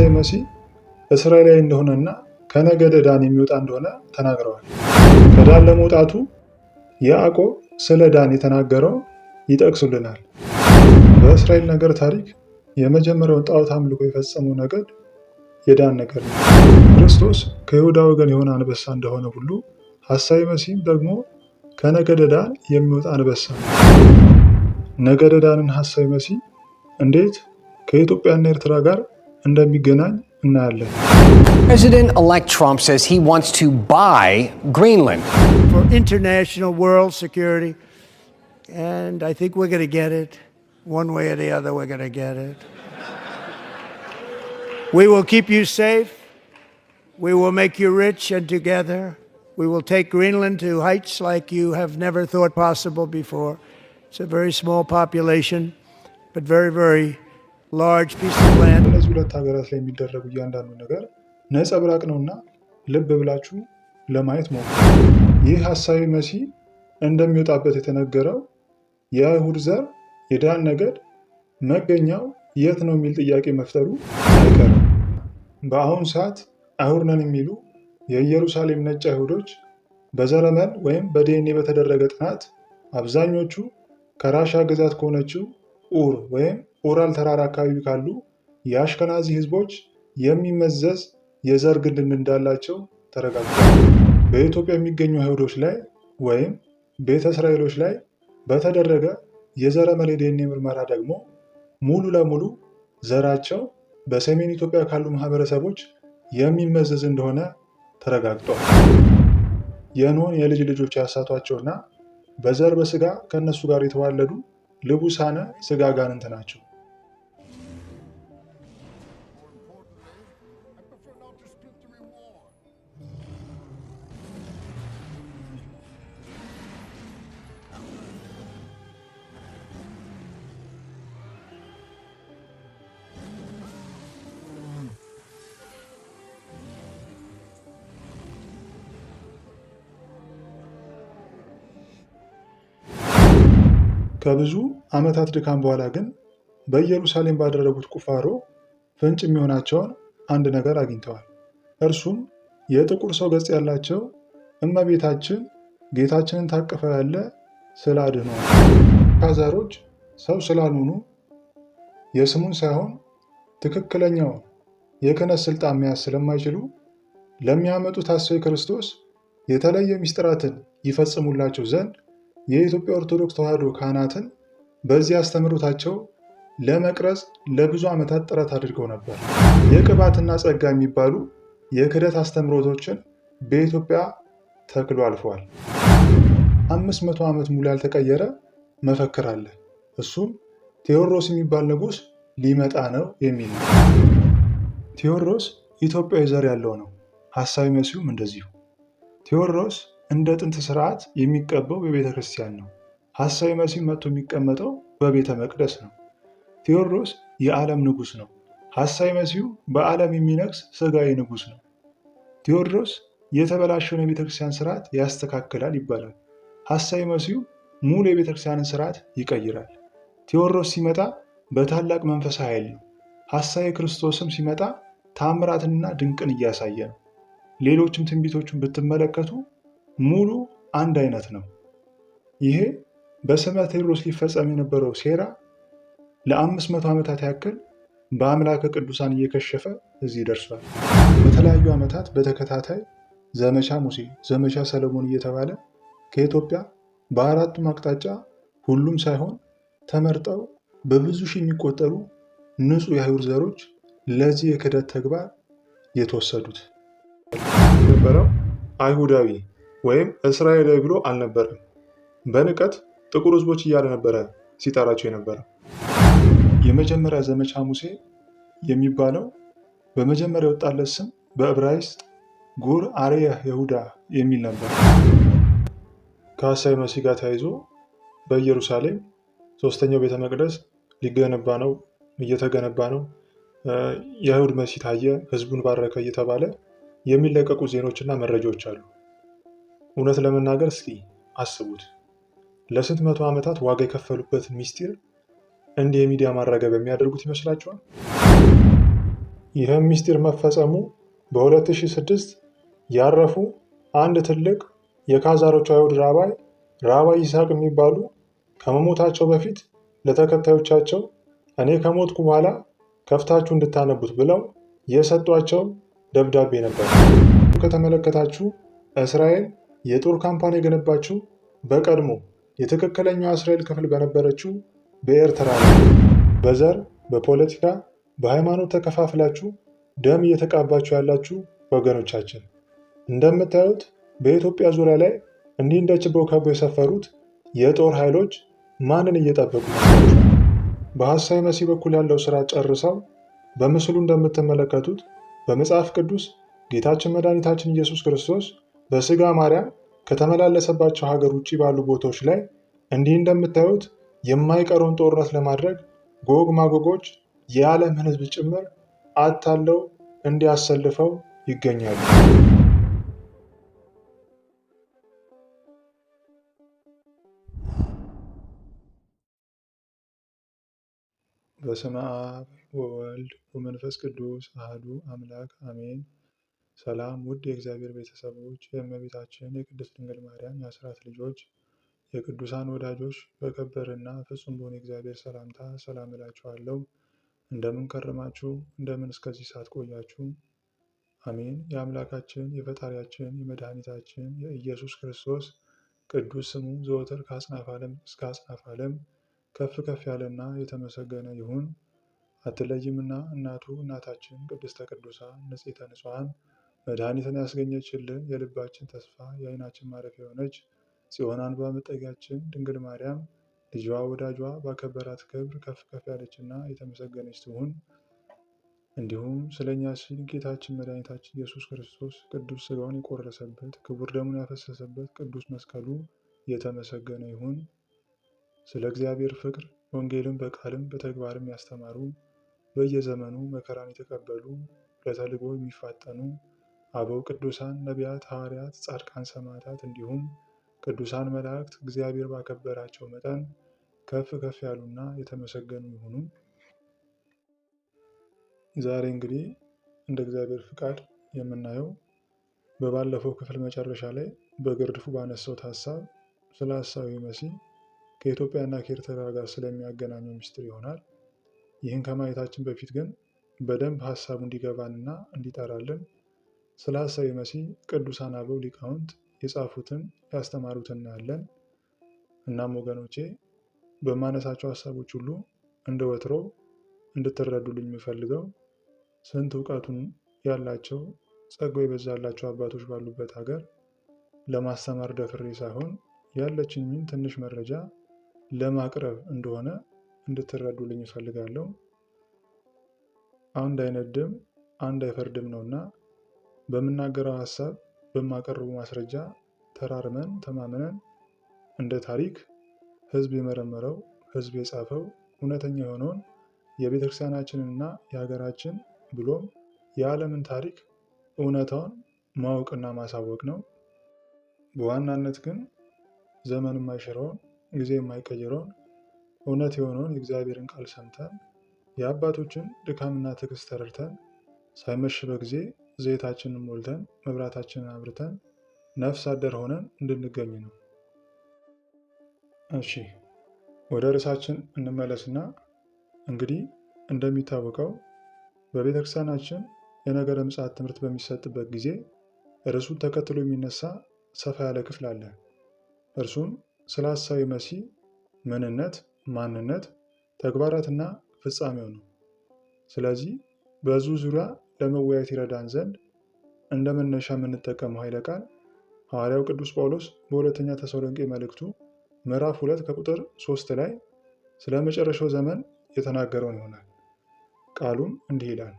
ሐሳዊ መሲህ እስራኤላዊ እንደሆነና ከነገደ ዳን የሚወጣ እንደሆነ ተናግረዋል። ከዳን ለመውጣቱ ያዕቆብ ስለ ዳን የተናገረው ይጠቅሱልናል። በእስራኤል ነገድ ታሪክ የመጀመሪያውን ጣዖት አምልኮ የፈጸመው ነገድ የዳን ነገድ ነው። ክርስቶስ ከይሁዳ ወገን የሆነ አንበሳ እንደሆነ ሁሉ ሐሳዊ መሲህም ደግሞ ከነገደ ዳን የሚወጣ አንበሳ ነው። ነገደ ዳንን ሐሳዊ መሲህ እንዴት ከኢትዮጵያና ኤርትራ ጋር እንደሚገናኝ እናያለን። President-elect Trump says he wants to buy Greenland for international world security, and I think we're going to get it. One way or the other, we're going to get it. We will keep you safe. We will make you rich, and together we will take Greenland to heights like you have never thought possible before. It's a very small population, but very, very large piece of land. በእነዚህ ሁለት ሀገራት ላይ የሚደረጉ እያንዳንዱ ነገር ነጸብራቅ ነውና ልብ ብላችሁ ለማየት ሞክሩ። ይህ ሐሳዊ መሲህ እንደሚወጣበት የተነገረው የአይሁድ ዘር የዳን ነገድ መገኛው የት ነው የሚል ጥያቄ መፍጠሩ አይቀርም። በአሁኑ ሰዓት አይሁድ ነን የሚሉ የኢየሩሳሌም ነጭ አይሁዶች በዘረመል ወይም በዲኤንኤ በተደረገ ጥናት አብዛኞቹ ከራሻ ግዛት ከሆነችው ኡር ወይም ኡራል ተራራ አካባቢ ካሉ የአሽከናዚ ህዝቦች የሚመዘዝ የዘር ግንድ እንዳላቸው ተረጋግጧል። በኢትዮጵያ የሚገኙ አይሁዶች ላይ ወይም ቤተ እስራኤሎች ላይ በተደረገ የዘረመል ዲኤንኤ ምርመራ ደግሞ ሙሉ ለሙሉ ዘራቸው በሰሜን ኢትዮጵያ ካሉ ማህበረሰቦች የሚመዘዝ እንደሆነ ተረጋግጧል። የኖህን የልጅ ልጆች ያሳቷቸውና በዘር በስጋ ከነሱ ጋር የተዋለዱ ልቡሳነ ስጋ አጋንንት ናቸው። ከብዙ ዓመታት ድካም በኋላ ግን በኢየሩሳሌም ባደረጉት ቁፋሮ ፍንጭ የሚሆናቸውን አንድ ነገር አግኝተዋል። እርሱም የጥቁር ሰው ገጽ ያላቸው እመቤታችን ጌታችንን ታቅፈው ያለ ስዕለ አድኅኖ ነው። ካዛሮች ሰው ስላልሆኑ የስሙን ሳይሆን ትክክለኛውን የክህነት ስልጣን መያዝ ስለማይችሉ ለሚያመጡት ሐሳዊ ክርስቶስ የተለየ ምስጢራትን ይፈጽሙላቸው ዘንድ የኢትዮጵያ ኦርቶዶክስ ተዋሕዶ ካህናትን በዚህ አስተምህሮታቸው ለመቅረጽ ለብዙ ዓመታት ጥረት አድርገው ነበር። የቅባትና ጸጋ የሚባሉ የክህደት አስተምህሮቶችን በኢትዮጵያ ተክሎ አልፈዋል። 500 ዓመት ሙሉ ያልተቀየረ መፈክር አለ። እሱም ቴዎድሮስ የሚባል ንጉሥ ሊመጣ ነው የሚል ነው። ቴዎድሮስ ኢትዮጵያዊ ዘር ያለው ነው። ሐሳዊ መሲሁም እንደዚሁ። ቴዎድሮስ እንደ ጥንት ስርዓት የሚቀባው በቤተ ክርስቲያን ነው። ሐሳዊ መሲህ መጥቶ የሚቀመጠው በቤተ መቅደስ ነው። ቴዎድሮስ የዓለም ንጉሥ ነው። ሐሳዊ መሲሁ በዓለም የሚነግስ ሥጋዊ ንጉሥ ነው። ቴዎድሮስ የተበላሸውን የቤተ ክርስቲያን ስርዓት ያስተካክላል ይባላል። ሐሳዊ መሲሁ ሙሉ የቤተ ክርስቲያንን ስርዓት ይቀይራል። ቴዎድሮስ ሲመጣ በታላቅ መንፈሳዊ ኃይል ነው። ሐሳዊ ክርስቶስም ሲመጣ ታምራትንና ድንቅን እያሳየ ነው። ሌሎችም ትንቢቶቹን ብትመለከቱ ሙሉ አንድ አይነት ነው። ይሄ በስመ ቴዎድሮስ ሊፈጸም የነበረው ሴራ ለ500 ዓመታት ያክል በአምላከ ቅዱሳን እየከሸፈ እዚህ ደርሷል። በተለያዩ ዓመታት በተከታታይ ዘመቻ ሙሴ፣ ዘመቻ ሰለሞን እየተባለ ከኢትዮጵያ በአራቱም አቅጣጫ ሁሉም ሳይሆን ተመርጠው በብዙ ሺህ የሚቆጠሩ ንጹህ የአይሁድ ዘሮች ለዚህ የክህደት ተግባር የተወሰዱት የነበረው አይሁዳዊ ወይም እስራኤላዊ ብሎ አልነበረም። በንቀት ጥቁር ሕዝቦች እያለ ነበረ ሲጠራቸው የነበረው። የመጀመሪያ ዘመቻ ሙሴ የሚባለው በመጀመሪያ የወጣለት ስም በዕብራይስጥ ጉር አርየ ይሁዳ የሚል ነበር። ከሐሳዊ መሲህ ጋር ተያይዞ በኢየሩሳሌም ሶስተኛው ቤተ መቅደስ ሊገነባ ነው፣ እየተገነባ ነው፣ የአይሁድ መሲህ ታየ፣ ህዝቡን ባረከ እየተባለ የሚለቀቁ ዜኖችና መረጃዎች አሉ። እውነት ለመናገር እስኪ አስቡት፣ ለስንት መቶ ዓመታት ዋጋ የከፈሉበትን ሚስጢር እንዲህ የሚዲያ ማራገቢያ የሚያደርጉት ይመስላችኋል? ይህም ምስጢር መፈጸሙ በ2006 ያረፉ አንድ ትልቅ የካዛሮቹ አይሁድ ራባይ ይስሐቅ የሚባሉ ከመሞታቸው በፊት ለተከታዮቻቸው እኔ ከሞትኩ በኋላ ከፍታችሁ እንድታነቡት ብለው የሰጧቸው ደብዳቤ ነበር። ከተመለከታችሁ እስራኤል የጦር ካምፓን የገነባችው በቀድሞ የትክክለኛው እስራኤል ክፍል በነበረችው በኤርትራ ነው። በዘር፣ በፖለቲካ፣ በሃይማኖት ተከፋፍላችሁ ደም እየተቃባችሁ ያላችሁ ወገኖቻችን እንደምታዩት በኢትዮጵያ ዙሪያ ላይ እንዲህ እንደ ችቦ ከበው የሰፈሩት የጦር ኃይሎች ማንን እየጠበቁ ነው? በሐሳዊ መሲህ በኩል ያለው ስራ ጨርሰው በምስሉ እንደምትመለከቱት በመጽሐፍ ቅዱስ ጌታችን መድኃኒታችን ኢየሱስ ክርስቶስ በስጋ ማርያም ከተመላለሰባቸው ሀገር ውጭ ባሉ ቦታዎች ላይ እንዲህ እንደምታዩት የማይቀረውን ጦርነት ለማድረግ ጎግ ማጎጎች የዓለምን ሕዝብ ጭምር አታለው እንዲያሰልፈው ይገኛሉ። በስመ አብ ወወልድ ወመንፈስ ቅዱስ አህዱ አምላክ አሜን። ሰላም ውድ የእግዚአብሔር ቤተሰቦች፣ የእመቤታችን የቅድስት ድንግል ማርያም የአስራት ልጆች፣ የቅዱሳን ወዳጆች በከበረና ፍጹም በሆነ እግዚአብሔር ሰላምታ ሰላም እላችኋለሁ። እንደምን ከረማችሁ? እንደምን እስከዚህ ሰዓት ቆያችሁ? አሜን። የአምላካችን የፈጣሪያችን የመድኃኒታችን የኢየሱስ ክርስቶስ ቅዱስ ስሙ ዘወትር ከአጽናፈ ዓለም እስከ አጽናፈ ዓለም ከፍ ከፍ ያለና የተመሰገነ ይሁን። አትለይምና እናቱ እናታችን ቅድስተ ቅዱሳን ንጽሕተ ንጹሐን መድኃኒትን ያስገኘችልን የልባችን ተስፋ የዓይናችን ማረፊያ የሆነች ጽዮን አምባ መጠጊያችን ድንግል ማርያም ልጇ ወዳጇ ባከበራት ክብር ከፍ ከፍ ያለችና የተመሰገነች ትሁን። እንዲሁም ስለኛ ሲል ጌታችን መድኃኒታችን ኢየሱስ ክርስቶስ ቅዱስ ሥጋውን የቆረሰበት ክቡር ደሙን ያፈሰሰበት ቅዱስ መስቀሉ የተመሰገነ ይሁን። ስለ እግዚአብሔር ፍቅር ወንጌልን በቃልም በተግባርም ያስተማሩ በየዘመኑ መከራን የተቀበሉ ለተልእኮ የሚፋጠኑ አበው ቅዱሳን ነቢያት፣ ሐዋርያት፣ ጻድቃን፣ ሰማዕታት እንዲሁም ቅዱሳን መላእክት እግዚአብሔር ባከበራቸው መጠን ከፍ ከፍ ያሉና የተመሰገኑ ይሁኑ። ዛሬ እንግዲህ እንደ እግዚአብሔር ፍቃድ የምናየው በባለፈው ክፍል መጨረሻ ላይ በግርድፉ ባነሳሁት ሀሳብ ስለ ሐሳዊ መሲህ ከኢትዮጵያና ከኤርትራ ጋር ስለሚያገናኘው ምስጢር ይሆናል። ይህን ከማየታችን በፊት ግን በደንብ ሀሳቡ እንዲገባንና እንዲጠራልን ስለ ሐሳዊ መሲህ ቅዱሳን አበው ሊቃውንት የጻፉትን ያስተማሩትን እናያለን። እናም ወገኖቼ በማነሳቸው ሀሳቦች ሁሉ እንደ ወትሮው እንድትረዱልኝ የምፈልገው ስንት እውቀቱን ያላቸው ጸጋው የበዛላቸው አባቶች ባሉበት ሀገር ለማስተማር ደፍሬ ሳይሆን ያለችኝን ትንሽ መረጃ ለማቅረብ እንደሆነ እንድትረዱልኝ እፈልጋለሁ። አንድ አይነት ድም አንድ አይፈርድም ነውና በምናገረው ሀሳብ በማቀርቡ ማስረጃ ተራርመን ተማምነን እንደ ታሪክ ሕዝብ የመረመረው ሕዝብ የጻፈው እውነተኛ የሆነውን የቤተክርስቲያናችንንና የሀገራችን ብሎም የዓለምን ታሪክ እውነታውን ማወቅና ማሳወቅ ነው። በዋናነት ግን ዘመን የማይሽረውን ጊዜ የማይቀይረውን እውነት የሆነውን የእግዚአብሔርን ቃል ሰምተን የአባቶችን ድካምና ትዕግስት ተረድተን ሳይመሽ በጊዜ ዘይታችንን ሞልተን መብራታችንን አብርተን ነፍስ አደር ሆነን እንድንገኝ ነው። እሺ ወደ ርዕሳችን እንመለስና እንግዲህ እንደሚታወቀው በቤተክርስቲያናችን የነገረ ምጽአት ትምህርት በሚሰጥበት ጊዜ ርዕሱን ተከትሎ የሚነሳ ሰፋ ያለ ክፍል አለ። እርሱም ስለ ሐሳዊ መሲህ ምንነት፣ ማንነት፣ ተግባራትና ፍጻሜው ነው። ስለዚህ በዚሁ ዙሪያ ለመወያየት ይረዳን ዘንድ እንደ መነሻ የምንጠቀመው ኃይለ ቃል ሐዋርያው ቅዱስ ጳውሎስ በሁለተኛ ተሰሎንቄ መልእክቱ ምዕራፍ 2 ከቁጥር 3 ላይ ስለ መጨረሻው ዘመን የተናገረውን ይሆናል። ቃሉም እንዲህ ይላል፣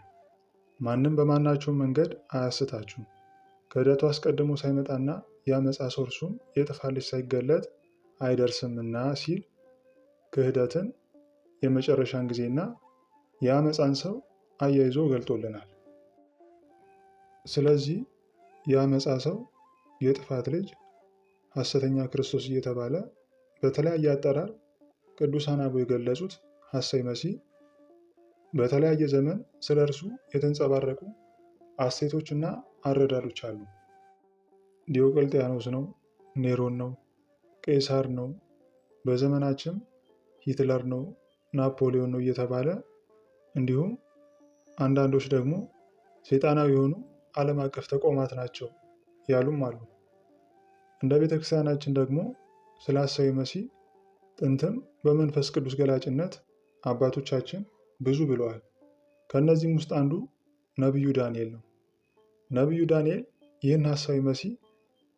ማንም በማናቸውም መንገድ አያስታችሁ፣ ክህደቱ አስቀድሞ ሳይመጣና የዓመፃ ሰው እርሱም የጥፋት ልጅ ሳይገለጥ አይደርስምና ሲል ክህደትን፣ የመጨረሻን ጊዜና የዓመፃን ሰው አያይዞ ገልጦልናል። ስለዚህ የዓመፃ ሰው፣ የጥፋት ልጅ፣ ሐሰተኛ ክርስቶስ እየተባለ በተለያየ አጠራር ቅዱሳን አበው የገለጹት ሐሳዊ መሲህ በተለያየ ዘመን ስለ እርሱ የተንጸባረቁ አሴቶችና አረዳዶች አሉ። ዲዮቅልጥያኖስ ነው፣ ኔሮን ነው፣ ቄሳር ነው፣ በዘመናችን ሂትለር ነው፣ ናፖሊዮን ነው እየተባለ እንዲሁም አንዳንዶች ደግሞ ሰይጣናዊ የሆኑ ዓለም አቀፍ ተቋማት ናቸው ያሉም አሉ። እንደ ቤተ ክርስቲያናችን ደግሞ ስለ ሐሳዊ መሲህ ጥንትም በመንፈስ ቅዱስ ገላጭነት አባቶቻችን ብዙ ብለዋል። ከእነዚህም ውስጥ አንዱ ነቢዩ ዳንኤል ነው። ነቢዩ ዳንኤል ይህን ሐሳዊ መሲህ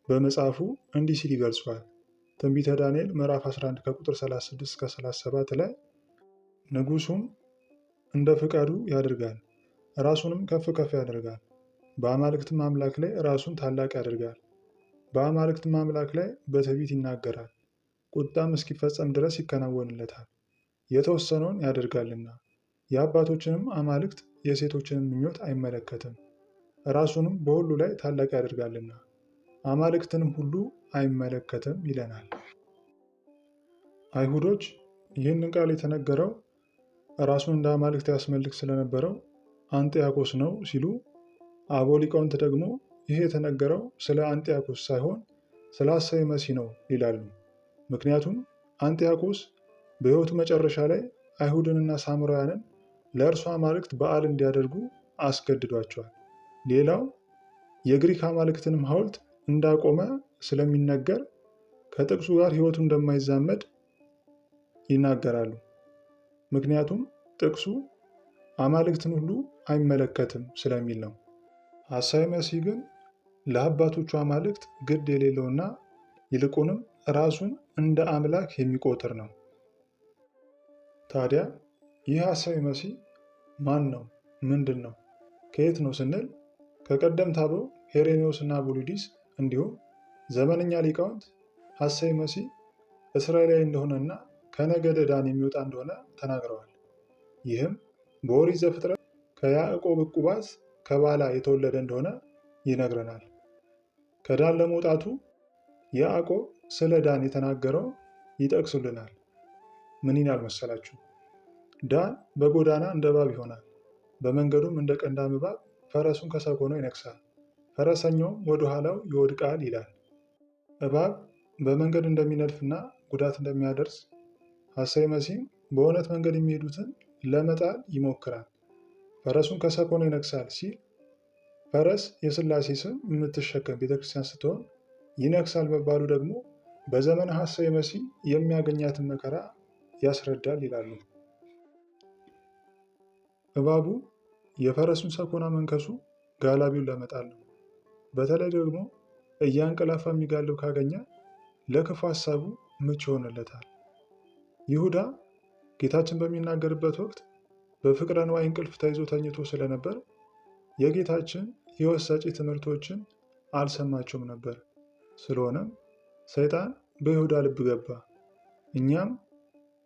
በመጽሐፉ እንዲህ ሲል ይገልጸዋል። ትንቢተ ዳንኤል ምዕራፍ 11 ከቁጥር 36 እስከ 37 ላይ ንጉሱም እንደ ፍቃዱ ያደርጋል፣ ራሱንም ከፍ ከፍ ያደርጋል፣ በአማልክትም አምላክ ላይ ራሱን ታላቅ ያደርጋል፣ በአማልክትም አምላክ ላይ በትዕቢት ይናገራል፣ ቁጣም እስኪፈጸም ድረስ ይከናወንለታል፣ የተወሰነውን ያደርጋልና የአባቶችንም አማልክት የሴቶችንም ምኞት አይመለከትም፣ ራሱንም በሁሉ ላይ ታላቅ ያደርጋልና አማልክትንም ሁሉ አይመለከትም ይለናል። አይሁዶች ይህንን ቃል የተነገረው ራሱን እንደ አማልክት ያስመልክ ስለነበረው አንጢያኮስ ነው ሲሉ፣ አበው ሊቃውንት ደግሞ ይህ የተነገረው ስለ አንጢያኮስ ሳይሆን ስለ ሐሳዊ መሲህ ነው ይላሉ። ምክንያቱም አንጢያኮስ በሕይወቱ መጨረሻ ላይ አይሁድንና ሳምራውያንን ለእርሱ አማልክት በዓል እንዲያደርጉ አስገድዷቸዋል። ሌላው የግሪክ አማልክትንም ሐውልት እንዳቆመ ስለሚነገር ከጥቅሱ ጋር ሕይወቱ እንደማይዛመድ ይናገራሉ። ምክንያቱም ጥቅሱ አማልክትን ሁሉ አይመለከትም ስለሚል ነው። ሐሳዊ መሲህ ግን ለአባቶቹ አማልክት ግድ የሌለውና ይልቁንም ራሱን እንደ አምላክ የሚቆጥር ነው። ታዲያ ይህ ሐሳዊ መሲህ ማን ነው? ምንድን ነው? ከየት ነው ስንል ከቀደምት አበው ሄሬኔዎስ እና አቡሊዲስ እንዲሁም ዘመነኛ ሊቃውንት ሐሳዊ መሲህ እስራኤላዊ እንደሆነና ከነገደ ዳን የሚወጣ እንደሆነ ተናግረዋል። ይህም በኦሪት ዘፍጥረት ከያዕቆብ ዕቁባት ከባላ የተወለደ እንደሆነ ይነግረናል። ከዳን ለመውጣቱ ያዕቆብ ስለ ዳን የተናገረው ይጠቅሱልናል። ምን ይላል መሰላችሁ? ዳን በጎዳና እንደ እባብ ይሆናል፣ በመንገዱም እንደ ቀንዳም እባብ ፈረሱን ከሰኮነው ይነክሳል፣ ፈረሰኛውም ወደ ኋላው ይወድቃል ይላል። እባብ በመንገድ እንደሚነድፍና ጉዳት እንደሚያደርስ ሐሳዊ መሲህም በእውነት መንገድ የሚሄዱትን ለመጣል ይሞክራል። ፈረሱን ከሰኮነው ይነክሳል ሲል ፈረስ የሥላሴ ስም የምትሸከም ቤተክርስቲያን ስትሆን ይነክሳል መባሉ ደግሞ በዘመነ ሐሳዊ መሲህ የሚያገኛትን መከራ ያስረዳል ይላሉ። እባቡ የፈረሱን ሰኮና መንከሱ ጋላቢውን ለመጣል ነው። በተለይ ደግሞ እያንቀላፋ የሚጋልብ ካገኘ ለክፉ ሐሳቡ ምቹ ይሆንለታል። ይሁዳ ጌታችን በሚናገርበት ወቅት በፍቅረ ንዋይ እንቅልፍ ተይዞ ተኝቶ ስለነበር የጌታችን ሕይወት ሰጪ ትምህርቶችን አልሰማቸውም ነበር። ስለሆነም ሰይጣን በይሁዳ ልብ ገባ። እኛም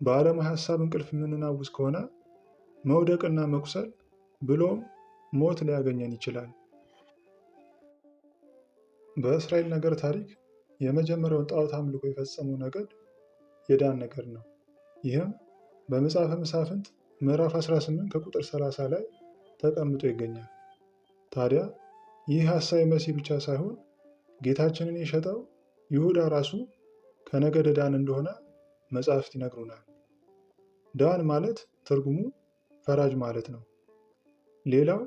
በዓለማዊ ሐሳብ እንቅልፍ የምንናውዝ ከሆነ መውደቅና መቁሰል ብሎም ሞት ሊያገኘን ይችላል። በእስራኤል ነገድ ታሪክ የመጀመሪያውን ጣዖት አምልኮ የፈጸመው ነገድ የዳን ነገድ ነው። ይህም በመጽሐፈ መሳፍንት ምዕራፍ 18 ከቁጥር 30 ላይ ተቀምጦ ይገኛል። ታዲያ ይህ ሐሳዊ መሲህ ብቻ ሳይሆን ጌታችንን የሸጠው ይሁዳ ራሱ ከነገደ ዳን እንደሆነ መጻሕፍት ይነግሩናል። ዳን ማለት ትርጉሙ ፈራጅ ማለት ነው። ሌላው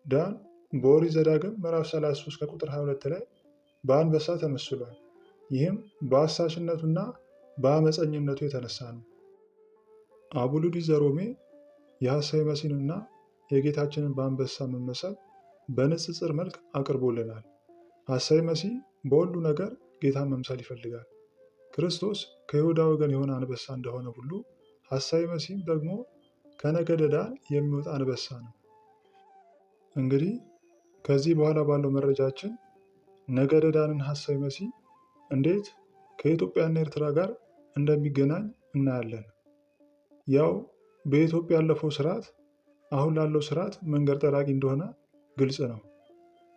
ዳን በኦሪት ዘዳግም ምዕራፍ 33 ከቁጥር 22 ላይ በአንበሳ ተመስሏል። ይህም በአሳችነቱና በአመፀኝነቱ የተነሳ ነው። አቡሉዲስ ዘሮሜ የሐሳዊ መሲህንና የጌታችንን በአንበሳ መመሰል በንጽጽር መልክ አቅርቦልናል። ሐሳዊ መሲህ በሁሉ ነገር ጌታን መምሰል ይፈልጋል። ክርስቶስ ከይሁዳ ወገን የሆነ አንበሳ እንደሆነ ሁሉ ሐሳዊ መሲህም ደግሞ ከነገደ ዳን የሚወጣ አንበሳ ነው። እንግዲህ ከዚህ በኋላ ባለው መረጃችን ነገደ ዳንን ሐሳዊ መሲህ እንዴት ከኢትዮጵያና ኤርትራ ጋር እንደሚገናኝ እናያለን። ያው በኢትዮጵያ ያለፈው ስርዓት አሁን ላለው ስርዓት መንገድ ጠራቂ እንደሆነ ግልጽ ነው።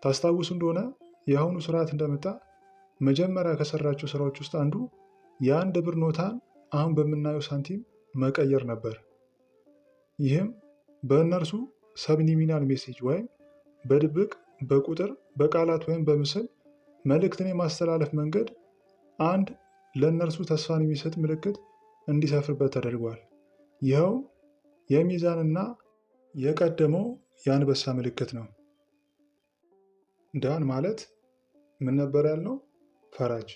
ታስታውሱ እንደሆነ የአሁኑ ስርዓት እንደመጣ መጀመሪያ ከሰራቸው ስራዎች ውስጥ አንዱ የአንድ ብር ኖታን አሁን በምናየው ሳንቲም መቀየር ነበር። ይህም በእነርሱ ሰብሊሚናል ሜሴጅ ወይም በድብቅ በቁጥር በቃላት ወይም በምስል መልእክትን የማስተላለፍ መንገድ አንድ ለእነርሱ ተስፋን የሚሰጥ ምልክት እንዲሰፍርበት ተደርጓል። ይኸውም የሚዛንና የቀደመው የአንበሳ ምልክት ነው። ዳን ማለት ምን ነበር ያልነው? ፈራጅ።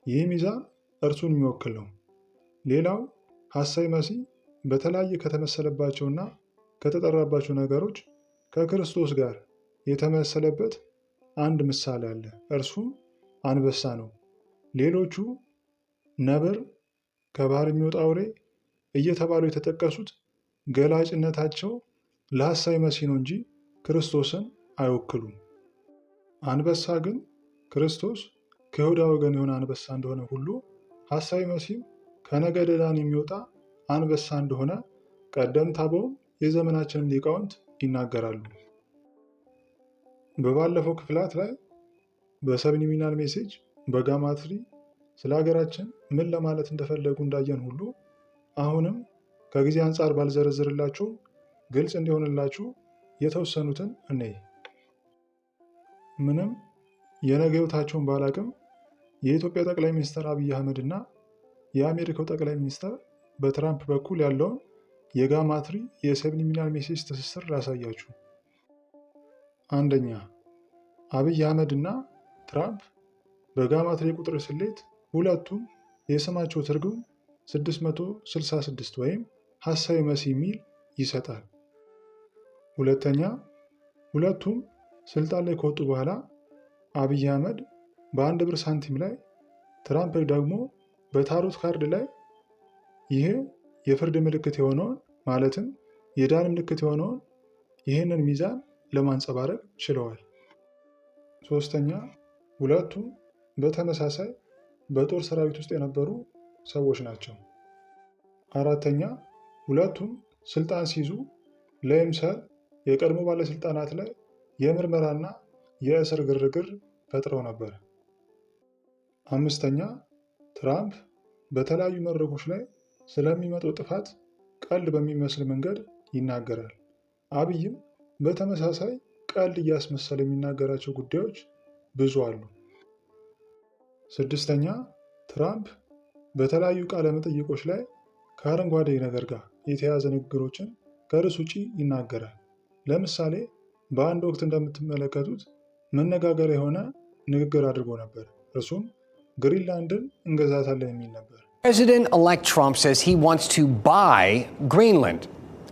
ይህ ሚዛን እርሱን የሚወክል ነው። ሌላው ሐሳዊ መሲህ በተለያየ ከተመሰለባቸውና ከተጠራባቸው ነገሮች ከክርስቶስ ጋር የተመሰለበት አንድ ምሳሌ አለ። እርሱም አንበሳ ነው። ሌሎቹ ነብር፣ ከባህር የሚወጣ አውሬ እየተባሉ የተጠቀሱት ገላጭነታቸው ለሐሳዊ መሲህ ነው እንጂ ክርስቶስን አይወክሉም። አንበሳ ግን ክርስቶስ ከይሁዳ ወገን የሆነ አንበሳ እንደሆነ ሁሉ ሐሳዊ መሲህ ከነገደ ዳን የሚወጣ አንበሳ እንደሆነ ቀደምት አበው የዘመናችንን ሊቃውንት ይናገራሉ። በባለፈው ክፍላት ላይ በሰብሊሚናል ሜሴጅ በጋማትሪ ስለ ሀገራችን ምን ለማለት እንደፈለጉ እንዳየን ሁሉ አሁንም ከጊዜ አንጻር ባልዘረዝርላችሁ ግልጽ እንዲሆንላችሁ የተወሰኑትን እንይ። ምንም የነገ ሕይወታቸውን ባላቅም የኢትዮጵያ ጠቅላይ ሚኒስትር አብይ አህመድ እና የአሜሪካው ጠቅላይ ሚኒስትር በትራምፕ በኩል ያለውን የጋማትሪ የሰብሊሚናል ሜሴጅ ትስስር ላሳያችሁ። አንደኛ፣ አብይ አህመድ እና ትራምፕ በጋማትሪ ቁጥር ስሌት ሁለቱም የስማቸው ትርጉም 666 ወይም ሐሳዊ መሲህ የሚል ይሰጣል። ሁለተኛ፣ ሁለቱም ስልጣን ላይ ከወጡ በኋላ አብይ አህመድ በአንድ ብር ሳንቲም ላይ፣ ትራምፕ ደግሞ በታሮት ካርድ ላይ ይሄ የፍርድ ምልክት የሆነውን ማለትም የዳን ምልክት የሆነውን ይህንን ሚዛን ለማንጸባረቅ ችለዋል። ሶስተኛ፣ ሁለቱም በተመሳሳይ በጦር ሰራዊት ውስጥ የነበሩ ሰዎች ናቸው። አራተኛ፣ ሁለቱም ስልጣን ሲይዙ ለይምሰል የቀድሞ ባለስልጣናት ላይ የምርመራና የእስር ግርግር ፈጥረው ነበር። አምስተኛ፣ ትራምፕ በተለያዩ መድረኮች ላይ ስለሚመጣው ጥፋት ቀልድ በሚመስል መንገድ ይናገራል። አብይም በተመሳሳይ ቀልድ እያስመሰለ የሚናገራቸው ጉዳዮች ብዙ አሉ። ስድስተኛ፣ ትራምፕ በተለያዩ ቃለ መጠይቆች ላይ ከአረንጓዴ ነገር ጋር የተያያዘ ንግግሮችን ከርዕስ ውጪ ይናገራል። ለምሳሌ በአንድ ወቅት እንደምትመለከቱት መነጋገሪያ የሆነ ንግግር አድርጎ ነበር። እርሱም ግሪንላንድን እንገዛታለን የሚል ነበር። President-elect Trump says he wants to buy Greenland.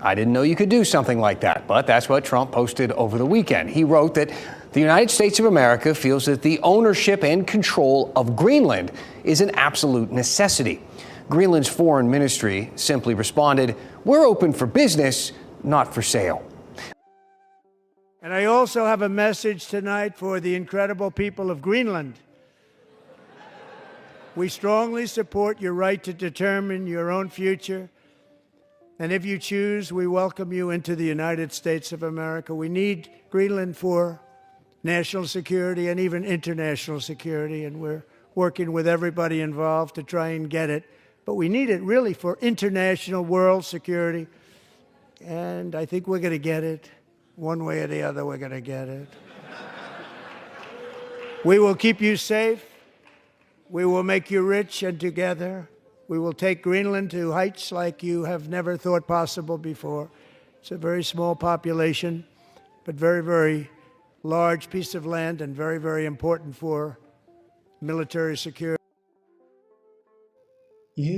I didn't know you could do something like that, but that's what Trump posted over the weekend. He wrote that the United States of America feels that the ownership and control of Greenland is an absolute necessity. Greenland's foreign ministry simply responded, "We're open for business, not for sale." And I also have a message tonight for the incredible people of Greenland. We strongly support your right to determine your own future. And if you choose, we welcome you into the United States of America. We need Greenland for national security and even international security, and we're working with everybody involved to try and get it. But we need it really for international world security. And I think we're going to get it. One way or the other, we're going to get it. We will keep you safe. We will make you rich, and together we will take Greenland to heights like you have never thought possible before. It's a very small population, but very, very large piece of land and very, very important for military security. ይህ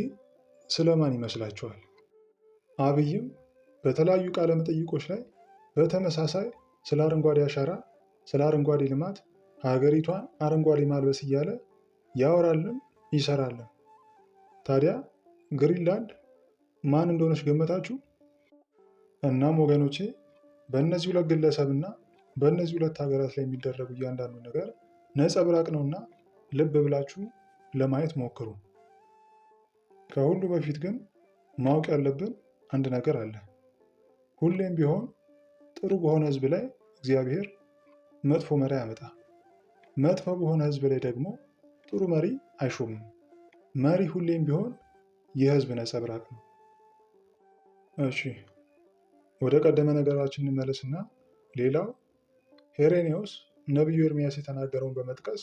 ስለማን ይመስላችኋል? አብይም በተለያዩ ቃለ መጠይቆች ላይ በተመሳሳይ ስለ አረንጓዴ አሻራ፣ ስለ አረንጓዴ ልማት፣ ሀገሪቷን አረንጓዴ ማልበስ እያለ ያወራልን ይሰራልን። ታዲያ ግሪንላንድ ማን እንደሆነች ገመታችሁ? እናም ወገኖቼ በእነዚህ ሁለት ግለሰብና በእነዚህ ሁለት ሀገራት ላይ የሚደረጉ እያንዳንዱ ነገር ነጸብራቅ ነውና ልብ ብላችሁ ለማየት ሞክሩ። ከሁሉ በፊት ግን ማወቅ ያለብን አንድ ነገር አለ። ሁሌም ቢሆን ጥሩ በሆነ ሕዝብ ላይ እግዚአብሔር መጥፎ መሪ ያመጣ፣ መጥፎ በሆነ ሕዝብ ላይ ደግሞ ጥሩ መሪ አይሾምም። መሪ ሁሌም ቢሆን የሕዝብ ነጸብራቅ ነው። እሺ፣ ወደ ቀደመ ነገራችን እንመለስና ሌላው ሄሬኔዎስ ነቢዩ ኤርምያስ የተናገረውን በመጥቀስ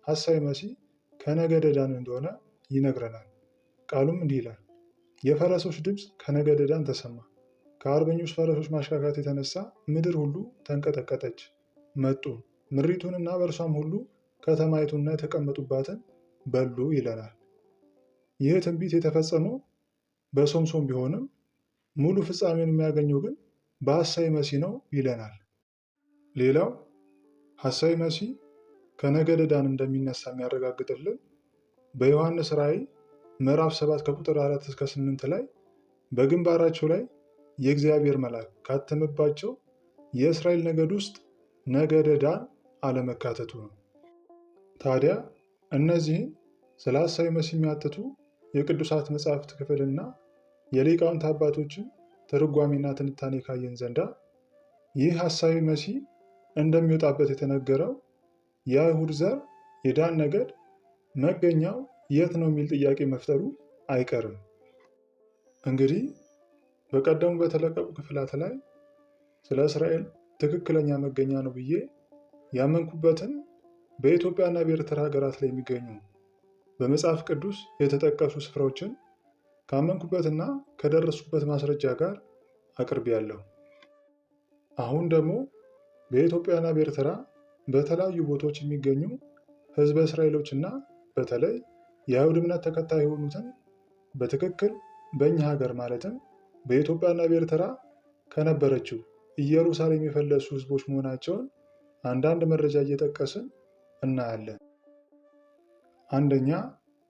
ሐሳዊ መሲህ ከነገደ ዳን እንደሆነ ይነግረናል። ቃሉም እንዲህ ይላል፣ የፈረሶች ድምፅ ከነገደ ዳን ተሰማ፣ ከአርበኞች ፈረሶች ማሽካካት የተነሳ ምድር ሁሉ ተንቀጠቀጠች፣ መጡ፣ ምድሪቱንና በእርሷም ሁሉ ከተማይቱንና የተቀመጡባትን በሉ ይለናል። ይህ ትንቢት የተፈጸመው በሶምሶን ቢሆንም ሙሉ ፍጻሜውን የሚያገኘው ግን በሐሳዊ መሲህ ነው ይለናል። ሌላው ሐሳዊ መሲህ ከነገደ ዳን እንደሚነሳ የሚያረጋግጥልን በዮሐንስ ራእይ ምዕራፍ 7 ከቁጥር 4 እስከ 8 ላይ በግንባራቸው ላይ የእግዚአብሔር መልአክ ካተመባቸው የእስራኤል ነገድ ውስጥ ነገደ ዳን አለመካተቱ ነው። ታዲያ እነዚህን ስለ ሐሳዊ መሲህ የሚያትቱ የቅዱሳት መጻሕፍት ክፍልና የሊቃውንት አባቶችን ትርጓሜና ትንታኔ ካየን ዘንዳ ይህ ሐሳዊ መሲህ እንደሚወጣበት የተነገረው የአይሁድ ዘር የዳን ነገድ መገኛው የት ነው የሚል ጥያቄ መፍጠሩ አይቀርም። እንግዲህ በቀደሙ በተለቀቁ ክፍላት ላይ ስለ እስራኤል ትክክለኛ መገኛ ነው ብዬ ያመንኩበትን በኢትዮጵያና በኤርትራ ሀገራት ላይ የሚገኙ በመጽሐፍ ቅዱስ የተጠቀሱ ስፍራዎችን ካመንኩበትና ከደረሱበት ማስረጃ ጋር አቅርቤያለሁ። አሁን ደግሞ በኢትዮጵያና በኤርትራ በተለያዩ ቦታዎች የሚገኙ ሕዝበ እስራኤሎችና በተለይ የአይሁድ እምነት ተከታይ የሆኑትን በትክክል በእኛ ሀገር ማለትም በኢትዮጵያና በኤርትራ ከነበረችው ኢየሩሳሌም የፈለሱ ሕዝቦች መሆናቸውን አንዳንድ መረጃ እየጠቀስን እናያለን። አንደኛ፣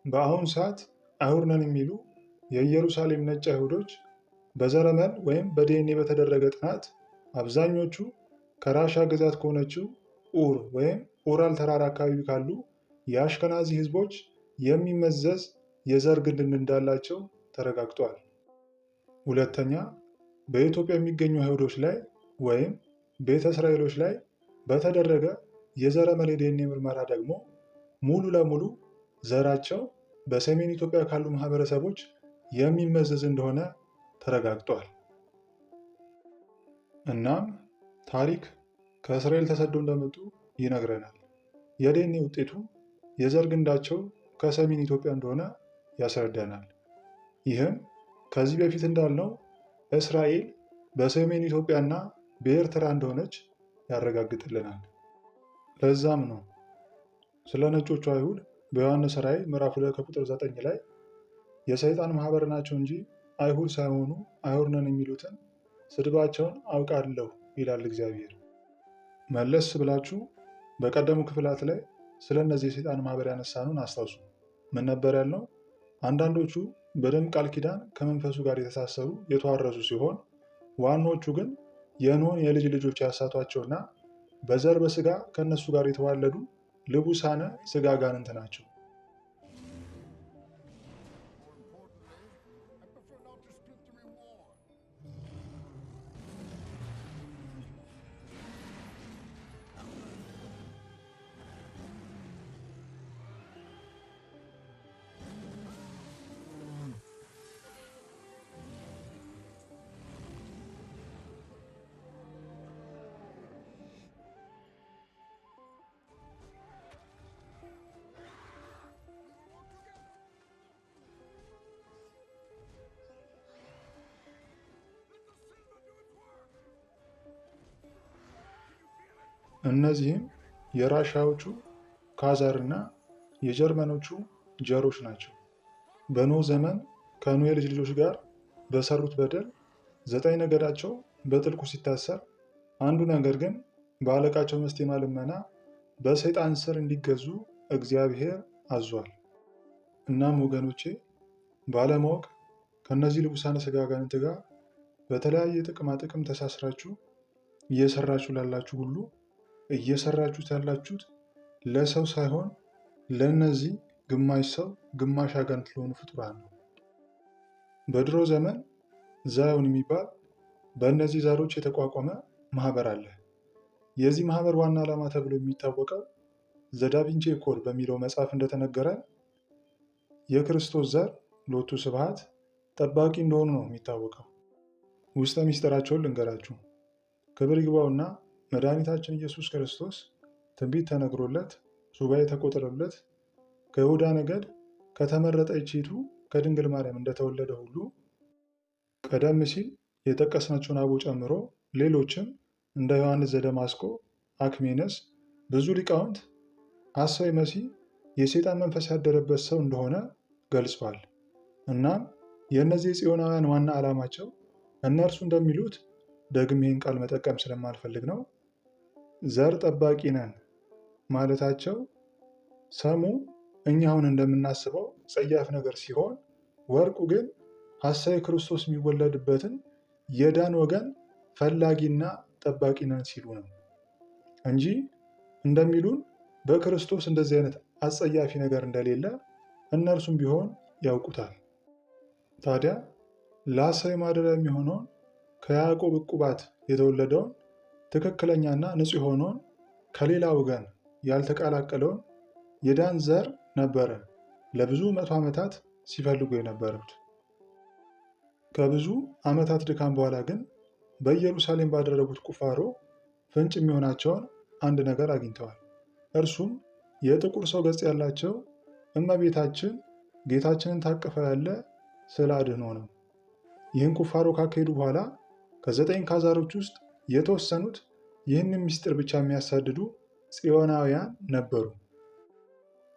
በአሁን ሰዓት አይሁድ ነን የሚሉ የኢየሩሳሌም ነጭ አይሁዶች በዘረመል ወይም በዲኤንኤ በተደረገ ጥናት አብዛኞቹ ከራሻ ግዛት ከሆነችው ኡር ወይም ኡራል ተራራ አካባቢ ካሉ የአሽከናዚ ሕዝቦች የሚመዘዝ የዘር ግንድ እንዳላቸው ተረጋግጧል። ሁለተኛ፣ በኢትዮጵያ የሚገኙ አይሁዶች ላይ ወይም ቤተ እስራኤሎች ላይ በተደረገ የዘረመል ዲኤንኤ ምርመራ ደግሞ ሙሉ ለሙሉ ዘራቸው በሰሜን ኢትዮጵያ ካሉ ማህበረሰቦች የሚመዘዝ እንደሆነ ተረጋግጧል። እናም ታሪክ ከእስራኤል ተሰደው እንደመጡ ይነግረናል። የዲኤንኤ ውጤቱ የዘር ግንዳቸው ከሰሜን ኢትዮጵያ እንደሆነ ያስረዳናል። ይህም ከዚህ በፊት እንዳልነው እስራኤል በሰሜን ኢትዮጵያና በኤርትራ እንደሆነች ያረጋግጥልናል። ለዛም ነው ስለ ነጮቹ አይሁድ በዮሐንስ ራእይ ምዕራፍ 2 ከቁጥር 9 ላይ የሰይጣን ማህበር ናቸው እንጂ አይሁድ ሳይሆኑ አይሁድ ነን የሚሉትን ስድባቸውን አውቃለሁ ይላል እግዚአብሔር። መለስ ብላችሁ በቀደሙ ክፍላት ላይ ስለ እነዚህ የሰይጣን ማህበር ያነሳኑን አስታውሱ። ምን ነበር ያልነው? አንዳንዶቹ በደም ቃል ኪዳን ከመንፈሱ ጋር የተሳሰሩ የተዋረሱ ሲሆን ዋናዎቹ ግን የኖኅን የልጅ ልጆች ያሳቷቸውና በዘር በስጋ ከእነሱ ጋር የተዋለዱ ልቡሳነ ስጋ አጋንንት ናቸው። እነዚህም የራሻዎቹ ካዛር እና የጀርመኖቹ ጀሮች ናቸው። በኖህ ዘመን ከኖህ የልጅ ልጆች ጋር በሰሩት በደል 9 ነገዳቸው በጥልቁ ሲታሰር፣ አንዱ ነገር ግን በአለቃቸው መስቴማ ልመና በሰይጣን ስር እንዲገዙ እግዚአብሔር አዟል። እናም ወገኖቼ ባለማወቅ ከእነዚህ ልቡሳነ ስጋ አጋንንት ጋር በተለያየ ጥቅማ ጥቅም ተሳስራችሁ እየሰራችሁ ላላችሁ ሁሉ እየሰራችሁት ያላችሁት ለሰው ሳይሆን ለእነዚህ ግማሽ ሰው ግማሽ አጋንንት ለሆኑ ፍጡራን ነው። በድሮ ዘመን ዛዮን የሚባል በእነዚህ ዛሮች የተቋቋመ ማህበር አለ። የዚህ ማህበር ዋና ዓላማ ተብሎ የሚታወቀው ዘዳቪንቼ ኮድ በሚለው መጽሐፍ እንደተነገረ የክርስቶስ ዘር ሎቱ ስብሐት ጠባቂ እንደሆኑ ነው የሚታወቀው። ውስጠ ምስጢራቸውን ልንገራችሁ። ክብር ይግባውና መድኃኒታችን ኢየሱስ ክርስቶስ ትንቢት ተነግሮለት ሱባኤ ተቆጥሮለት ከይሁዳ ነገድ ከተመረጠችይቱ ከድንግል ማርያም እንደተወለደ ሁሉ ቀደም ሲል የጠቀስናቸውን አቡ ጨምሮ ሌሎችም እንደ ዮሐንስ ዘደማስቆ፣ አክሜነስ ብዙ ሊቃውንት ሐሳዌ መሲህ የሰይጣን መንፈስ ያደረበት ሰው እንደሆነ ገልጿል። እናም የእነዚህ ጽዮናውያን ዋና ዓላማቸው እነርሱ እንደሚሉት ደግም ይህን ቃል መጠቀም ስለማልፈልግ ነው፣ ዘር ጠባቂ ነን ማለታቸው ሰሙ እኛ አሁን እንደምናስበው ጸያፍ ነገር ሲሆን፣ ወርቁ ግን ሐሳዌ ክርስቶስ የሚወለድበትን የዳን ወገን ፈላጊና ጠባቂ ነን ሲሉ ነው እንጂ እንደሚሉን በክርስቶስ እንደዚህ አይነት አጸያፊ ነገር እንደሌለ እነርሱም ቢሆን ያውቁታል። ታዲያ ለሐሳዌ ማደሪያ የሚሆነውን ከያዕቆብ ዕቁባት የተወለደውን ትክክለኛና ንጹሕ የሆነውን ከሌላ ወገን ያልተቀላቀለውን የዳን ዘር ነበረ ለብዙ መቶ ዓመታት ሲፈልጉ የነበሩት። ከብዙ ዓመታት ድካም በኋላ ግን በኢየሩሳሌም ባደረጉት ቁፋሮ ፍንጭ የሚሆናቸውን አንድ ነገር አግኝተዋል። እርሱም የጥቁር ሰው ገጽ ያላቸው እመቤታችን ጌታችንን ታቅፈው ያለ ስዕለ አድኅኖ ነው። ይህን ቁፋሮ ካካሄዱ በኋላ ከ9 ካዛሮች ውስጥ የተወሰኑት ይህንን ምስጢር ብቻ የሚያሳድዱ ጽዮናውያን ነበሩ።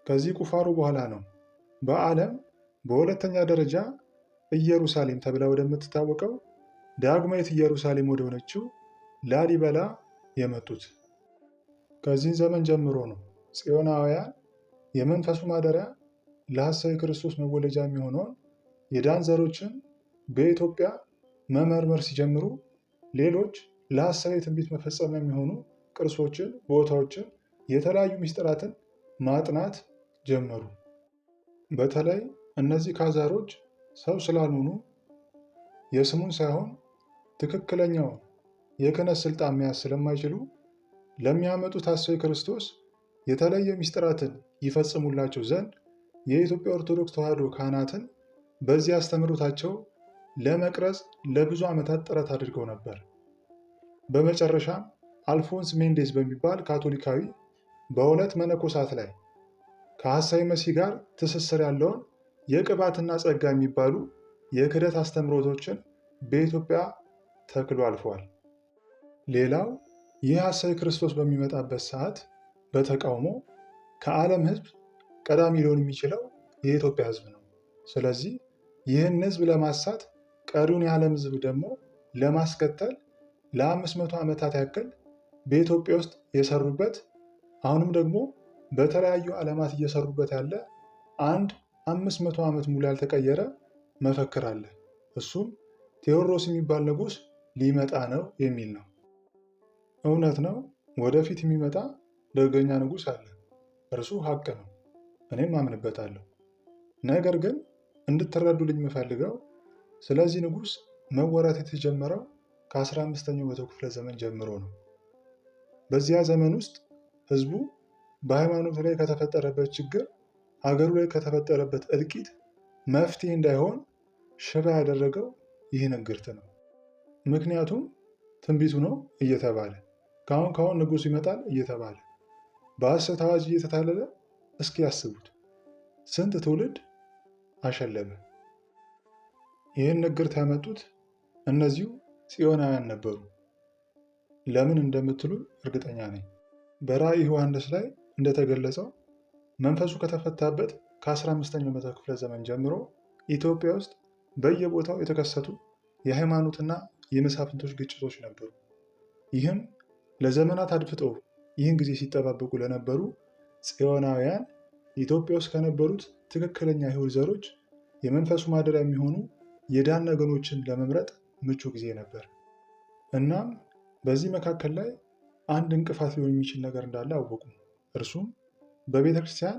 ከዚህ ቁፋሮ በኋላ ነው በዓለም በሁለተኛ ደረጃ ኢየሩሳሌም ተብላ ወደምትታወቀው ዳግማዊት ኢየሩሳሌም ወደሆነችው ላሊበላ የመጡት። ከዚህ ዘመን ጀምሮ ነው ጽዮናውያን የመንፈሱ ማደሪያ ለሐሳዌ ክርስቶስ መወለጃ የሚሆነውን የዳን ዘሮችን በኢትዮጵያ መመርመር ሲጀምሩ ሌሎች ለሐሳዌ ትንቢት መፈጸሚያ የሚሆኑ ቅርሶችን፣ ቦታዎችን፣ የተለያዩ ምስጢራትን ማጥናት ጀመሩ። በተለይ እነዚህ ካዛሮች ሰው ስላልሆኑ የስሙን ሳይሆን ትክክለኛውን የክህነት ስልጣን መያዝ ስለማይችሉ ለሚያመጡት ሐሳዌ ክርስቶስ የተለየ ምስጢራትን ይፈጽሙላቸው ዘንድ የኢትዮጵያ ኦርቶዶክስ ተዋሕዶ ካህናትን በዚህ አስተምህሮታቸው ለመቅረጽ ለብዙ ዓመታት ጥረት አድርገው ነበር። በመጨረሻም አልፎንስ ሜንዴስ በሚባል ካቶሊካዊ በሁለት መነኮሳት ላይ ከሐሳዌ መሲህ ጋር ትስስር ያለውን የቅባትና ጸጋ የሚባሉ የክህደት አስተምህሮቶችን በኢትዮጵያ ተክሎ አልፈዋል። ሌላው ይህ ሐሳዌ ክርስቶስ በሚመጣበት ሰዓት በተቃውሞ ከዓለም ሕዝብ ቀዳሚ ሊሆን የሚችለው የኢትዮጵያ ሕዝብ ነው። ስለዚህ ይህን ሕዝብ ለማሳት ቀሪውን የዓለም ሕዝብ ደግሞ ለማስከተል ለ500 ዓመታት ያክል በኢትዮጵያ ውስጥ የሰሩበት አሁንም ደግሞ በተለያዩ ዓለማት እየሰሩበት ያለ አንድ 500 ዓመት ሙሉ ያልተቀየረ መፈክር አለ። እሱም ቴዎድሮስ የሚባል ንጉሥ ሊመጣ ነው የሚል ነው። እውነት ነው፣ ወደፊት የሚመጣ ደገኛ ንጉሥ አለ። እርሱ ሀቅ ነው፣ እኔም አምንበታለሁ። ነገር ግን እንድትረዱልኝ የምፈልገው ስለዚህ ንጉሥ መወራት የተጀመረው ከ15ኛው መቶ ክፍለ ዘመን ጀምሮ ነው። በዚያ ዘመን ውስጥ ህዝቡ በሃይማኖት ላይ ከተፈጠረበት ችግር፣ ሀገሩ ላይ ከተፈጠረበት እልቂት መፍትሄ እንዳይሆን ሽባ ያደረገው ይህ ንግርት ነው። ምክንያቱም ትንቢቱ ነው እየተባለ ካሁን ካሁን ንጉሥ ይመጣል እየተባለ በሐሰት አዋጅ እየተታለለ እስኪ ያስቡት ስንት ትውልድ አሸለበ። ይህን ንግርት ያመጡት እነዚሁ ጽዮናውያን ነበሩ። ለምን እንደምትሉ እርግጠኛ ነኝ። በራዕየ ዮሐንስ ላይ እንደተገለጸው መንፈሱ ከተፈታበት ከ15ኛው መቶ ክፍለ ዘመን ጀምሮ ኢትዮጵያ ውስጥ በየቦታው የተከሰቱ የሃይማኖትና የመሳፍንቶች ግጭቶች ነበሩ። ይህም ለዘመናት አድፍጠው ይህን ጊዜ ሲጠባበቁ ለነበሩ ጽዮናውያን ኢትዮጵያ ውስጥ ከነበሩት ትክክለኛ አይሁድ ዘሮች የመንፈሱ ማደሪያ የሚሆኑ የዳን ነገዶችን ለመምረጥ ምቹ ጊዜ ነበር። እናም በዚህ መካከል ላይ አንድ እንቅፋት ሊሆን የሚችል ነገር እንዳለ አወቁ። እርሱም በቤተ ክርስቲያን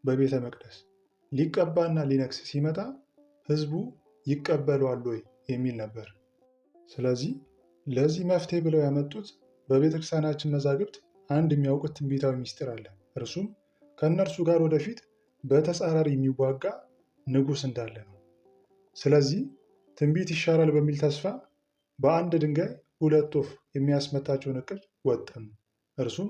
በቤተ መቅደስ ሊቀባና ሊነግስ ሲመጣ ህዝቡ ይቀበለዋል ወይ የሚል ነበር። ስለዚህ ለዚህ መፍትሄ ብለው ያመጡት በቤተ ክርስቲያናችን መዛግብት አንድ የሚያውቁት ትንቢታዊ ምስጢር አለ። እርሱም ከእነርሱ ጋር ወደፊት በተጻራሪ የሚዋጋ ንጉሥ እንዳለ ነው። ስለዚህ ትንቢት ይሻራል በሚል ተስፋ በአንድ ድንጋይ ሁለት ወፍ የሚያስመታቸውን እቅድ ወጠኑ። እርሱም